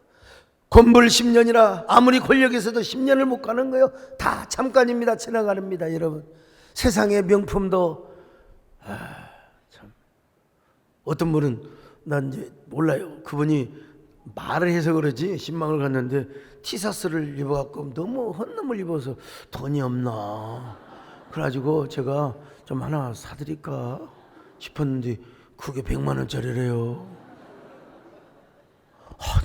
곤불 10년이라 아무리 권력 있어도 10년을 못 가는 거예요. 다 잠깐입니다. 지나가랍니다. 여러분, 세상의 명품도 참, 어떤 분은 난 이제 몰라요. 그분이 말을 해서 그러지 신망을 갔는데 티셔츠를 입어갖고 너무 헌놈을 입어서 돈이 없나 그래가지고 제가 좀 하나 사드릴까 싶었는데 그게 100만 원짜리래요.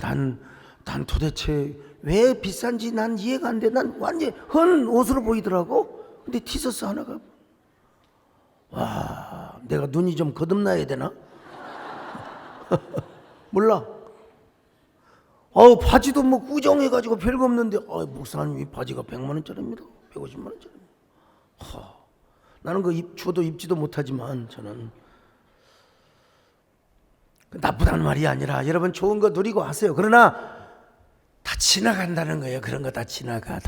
난 도대체 왜 비싼지 난 이해가 안 돼. 난 완전 헌 옷으로 보이더라고. 근데 티셔츠 하나가, 와, 내가 눈이 좀 거듭나야 되나? 몰라. 바지도 뭐 꾸정해가지고 별거 없는데, 목사님 이 바지가 100만 원짜리입니다. 150만 원짜리입니다. 나는 그 줘도 입지도 못하지만 저는 나쁘다는 말이 아니라 여러분 좋은 거 누리고 하세요. 그러나 다 지나간다는 거예요. 그런 거 다 지나가요.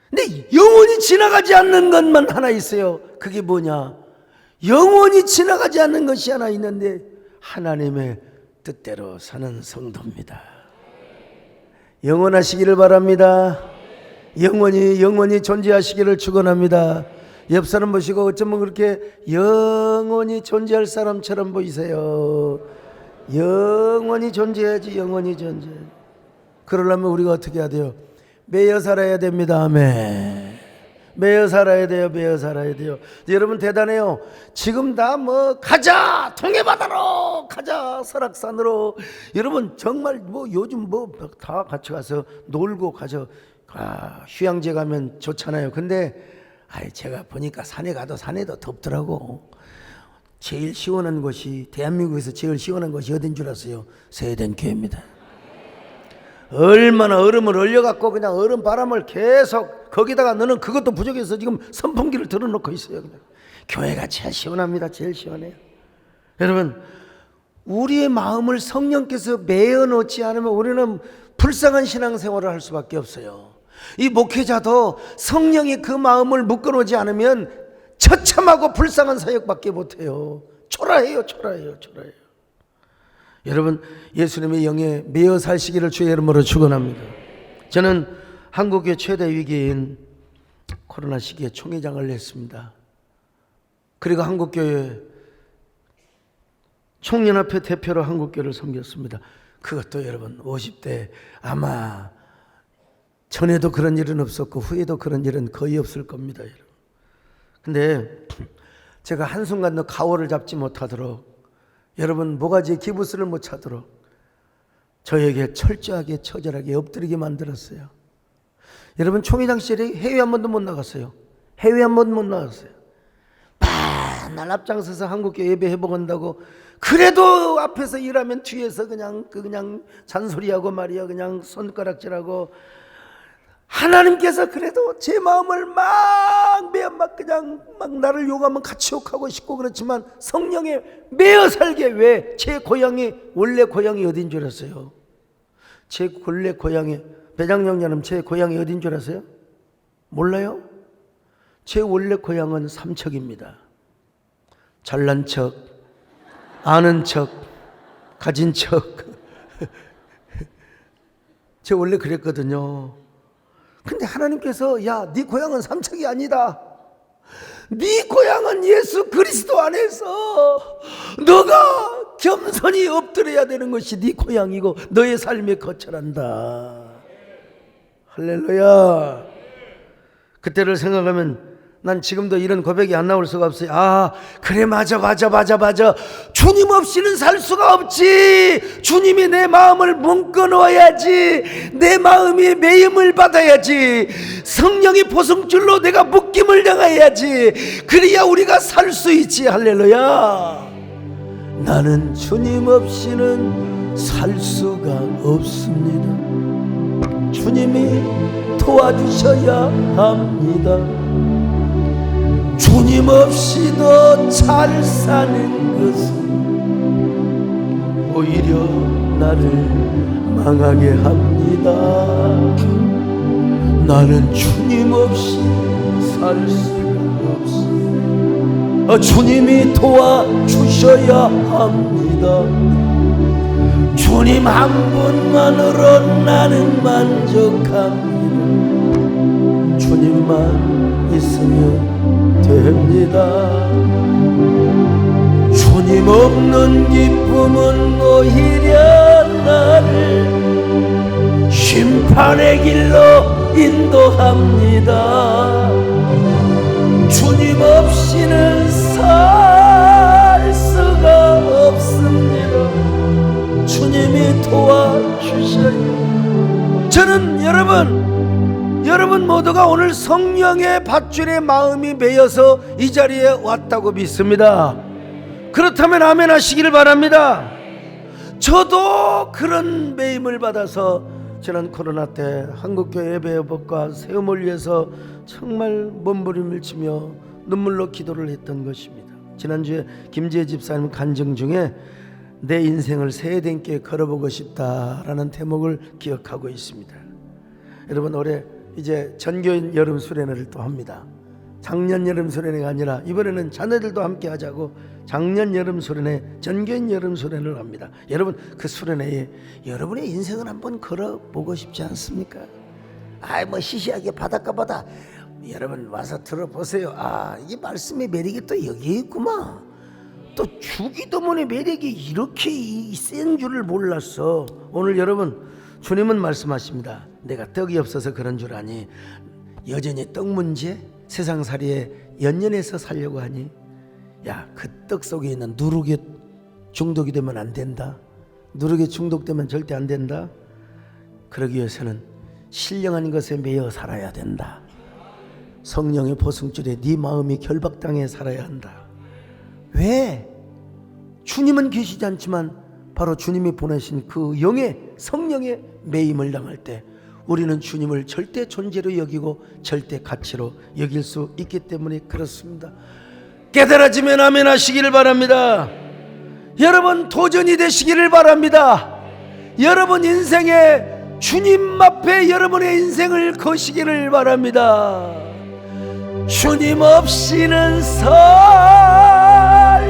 근데 영원히 지나가지 않는 것만 하나 있어요. 그게 뭐냐? 영원히 지나가지 않는 것이 하나 있는데 하나님의 뜻대로 사는 성도입니다. 영원하시기를 바랍니다. 영원히 존재하시기를 축원합니다. 옆 사람 보시고 어쩌면 그렇게 영원히 존재할 사람처럼 보이세요. 영원히 존재해야지. 영원히 존재. 그러려면 우리가 어떻게 해야 돼요? 매여 살아야 됩니다. 아멘. 매여 살아야 돼요. 여러분 대단해요. 지금 다 뭐 가자 통해바다로 가자 설악산으로. 여러분 정말 뭐 요즘 뭐 다 같이 가서 놀고 가서 휴양지 가면 좋잖아요. 근데 제가 보니까 산에 가도 산에도 덥더라고. 제일 시원한 곳이, 대한민국에서 제일 시원한 곳이 어딘 줄 아세요? 세덴교회입니다. 얼마나 얼음을 얼려갖고 그냥 얼음 바람을 계속, 거기다가 너는 그것도 부족해서 지금 선풍기를 틀어놓고 있어요. 그냥. 교회가 제일 시원합니다. 제일 시원해요. 여러분, 우리의 마음을 성령께서 메어놓지 않으면 우리는 불쌍한 신앙생활을 할 수밖에 없어요. 이 목회자도 성령이 그 마음을 묶어놓지 않으면 처참하고 불쌍한 사역밖에 못해요. 초라해요. 여러분, 예수님의 영에 매어 살시기를 주의 이름으로 축원합니다. 저는 한국의 최대 위기인 코로나 시기에 총회장을 했습니다. 그리고 한국교회 총연합회 대표로 한국교회를 섬겼습니다. 그것도 여러분 50대 아마 전에도 그런 일은 없었고 후에도 그런 일은 거의 없을 겁니다. 여러분. 근데 제가 한순간도 가오를 잡지 못하도록, 여러분 모가지에 기부스를 못 차도록 저에게 철저하게 처절하게 엎드리게 만들었어요. 여러분 총회장 시절에 해외 한 번도 못 나갔어요. 맨날 앞장서서 한국교회 예배 해보건다고. 그래도 앞에서 일하면 뒤에서 그냥 잔소리하고 말이야. 그냥 손가락질하고. 하나님께서 그래도 제 마음을 막 그냥 나를 욕하면 같이 욕하고 싶고 그렇지만 성령에 매여 살게. 왜? 제 고향이 원래 고향이 어딘 줄 아세요? 제 원래 고향이, 배장영자님 제 고향이 어딘 줄 아세요? 몰라요? 제 원래 고향은 삼척입니다. 잘난 척, 아는 척, 가진 척. 제가 원래 그랬거든요. 근데 하나님께서 야, 네 고향은 삼척이 아니다. 네 고향은 예수 그리스도 안에서 너가 겸손히 엎드려야 되는 것이 네 고향이고 너의 삶에 거처란다. 할렐루야. 그때를 생각하면 난 지금도 이런 고백이 안 나올 수가 없어요. 아, 그래, 맞아. 주님 없이는 살 수가 없지. 주님이 내 마음을 묶어 놓아야지. 내 마음이 매임을 받아야지. 성령이 보성줄로 내가 묶임을 당해야지. 그래야 우리가 살 수 있지. 할렐루야. 나는 주님 없이는 살 수가 없습니다. 주님이 도와주셔야 합니다. 주님 없이도 잘 사는 것은 오히려 나를 망하게 합니다. 나는 주님 없이 살 수가 없습니다. 주님이 도와주셔야 합니다. 주님 한 분만으로 나는 만족합니다. 주님만 있으면 됩니다. 주님 없는 기쁨은 오히려 나를 심판의 길로 인도합니다. 주님 없이는 살 수가 없습니다. 주님이 도와주셔요. 저는 여러분 모두가 오늘 성령의 밧줄에 마음이 매여서 이 자리에 왔다고 믿습니다. 그렇다면 아멘 하시기를 바랍니다. 저도 그런 매임을 받아서 지난 코로나 때 한국교회 예배법과 세움을 위해서 정말 몸부림을 치며 눈물로 기도를 했던 것입니다. 지난주에 김재희 집사님 간증 중에 내 인생을 세대께 걸어보고 싶다라는 대목을 기억하고 있습니다. 여러분, 올해 이제 전교인 여름 수련회를 또 합니다. 작년 여름 수련회가 아니라 이번에는 자녀들도 함께 하자고 작년 여름 수련회, 전교인 여름 수련회를 합니다. 여러분, 그 수련회에 여러분의 인생을 한번 걸어보고 싶지 않습니까? 뭐 시시하게 바닷가 바다 여러분 와서 들어보세요. 이 말씀의 매력이 또 여기에 있구만. 또 주기도문의 매력이 이렇게 센 줄을 몰랐어. 오늘 여러분, 주님은 말씀하십니다. 내가 떡이 없어서 그런 줄 아니? 여전히 떡 문제, 세상살이에 연연해서 살려고 하니? 야, 그 떡 속에 있는 누룩에 중독이 되면 안 된다. 누룩에 중독되면 절대 안 된다. 그러기 위해서는 신령한 것에 매여 살아야 된다. 성령의 보승줄에 네 마음이 결박당해 살아야 한다. 왜? 주님은 계시지 않지만 바로 주님이 보내신 그 영의 성령의 매임을 당할 때 우리는 주님을 절대 존재로 여기고 절대 가치로 여길 수 있기 때문에 그렇습니다. 깨달아지면 아멘 하시기를 바랍니다. 여러분, 도전이 되시기를 바랍니다. 여러분 인생에 주님 앞에 여러분의 인생을 거시기를 바랍니다. 주님 없이는 살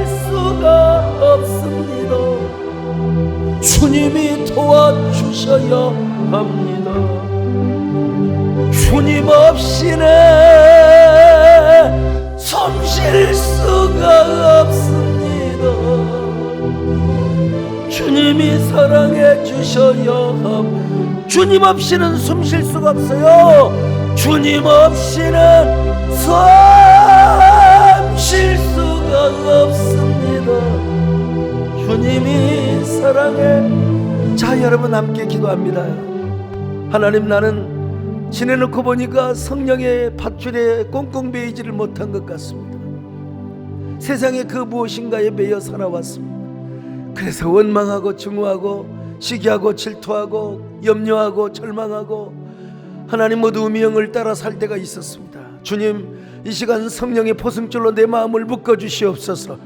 수가 없습니다. 주님이 도와주셔야 합니다. 주님 없이는 숨 쉴 수가 없습니다. 주님이 사랑해 주셔야 합니다. 주님 없이는 숨 쉴 수가 없어요. 주님 없이는 숨 쉴 수가 없습니다. 주님이 사랑해. 자, 여러분 함께 기도합니다. 하나님, 나는 지내놓고 보니까 성령의 밧줄에 꽁꽁 매이지를 못한 것 같습니다. 세상에 그 무엇인가에 매여 살아왔습니다. 그래서 원망하고 증오하고 시기하고 질투하고 염려하고 절망하고 하나님 모두 음영을 따라 살 때가 있었습니다. 주님, 이 시간 성령의 포승줄로 내 마음을 묶어주시옵소서.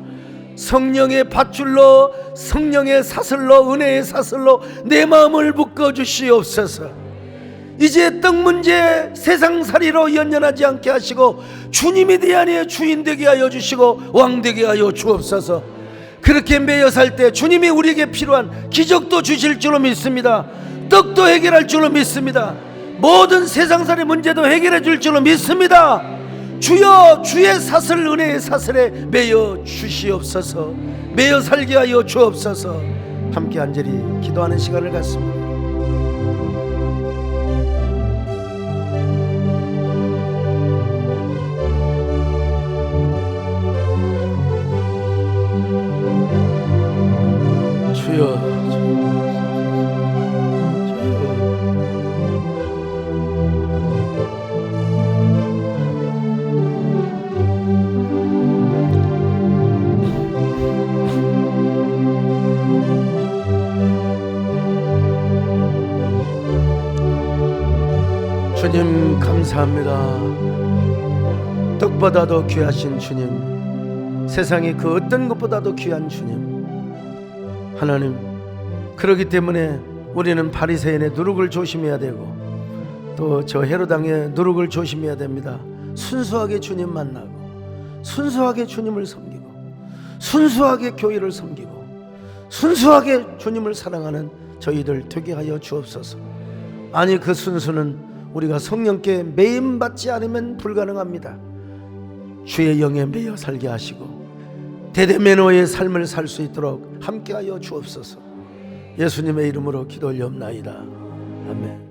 성령의 밧줄로, 성령의 사슬로, 은혜의 사슬로 내 마음을 묶어주시옵소서. 이제 떡 문제 세상살이로 연연하지 않게 하시고 주님이 내 안에 주인 되게 하여 주시고 왕 되게 하여 주옵소서. 그렇게 매여 살 때 주님이 우리에게 필요한 기적도 주실 줄로 믿습니다. 떡도 해결할 줄로 믿습니다. 모든 세상살이 문제도 해결해 줄 줄로 믿습니다. 주여, 주의 사슬, 은혜의 사슬에 매여 주시옵소서. 매여 살게 하여 주옵소서. 함께 간절히 기도하는 시간을 갖습니다. 주여, 주님 감사합니다. 떡보다도 귀하신 주님, 세상의 그 어떤 것보다도 귀한 주님, 하나님, 그렇기 때문에 우리는 바리새인의 누룩을 조심해야 되고 또 저 헤로당의 누룩을 조심해야 됩니다. 순수하게 주님 만나고 순수하게 주님을 섬기고 순수하게 교회를 섬기고 순수하게 주님을 사랑하는 저희들 되게 하여 주옵소서. 아니, 그 순수는 우리가 성령께 매임받지 않으면 불가능합니다. 주의 영에 매여 살게 하시고 대대매너의 삶을 살 수 있도록 함께하여 주옵소서. 예수님의 이름으로 기도 올리옵나이다. 아멘.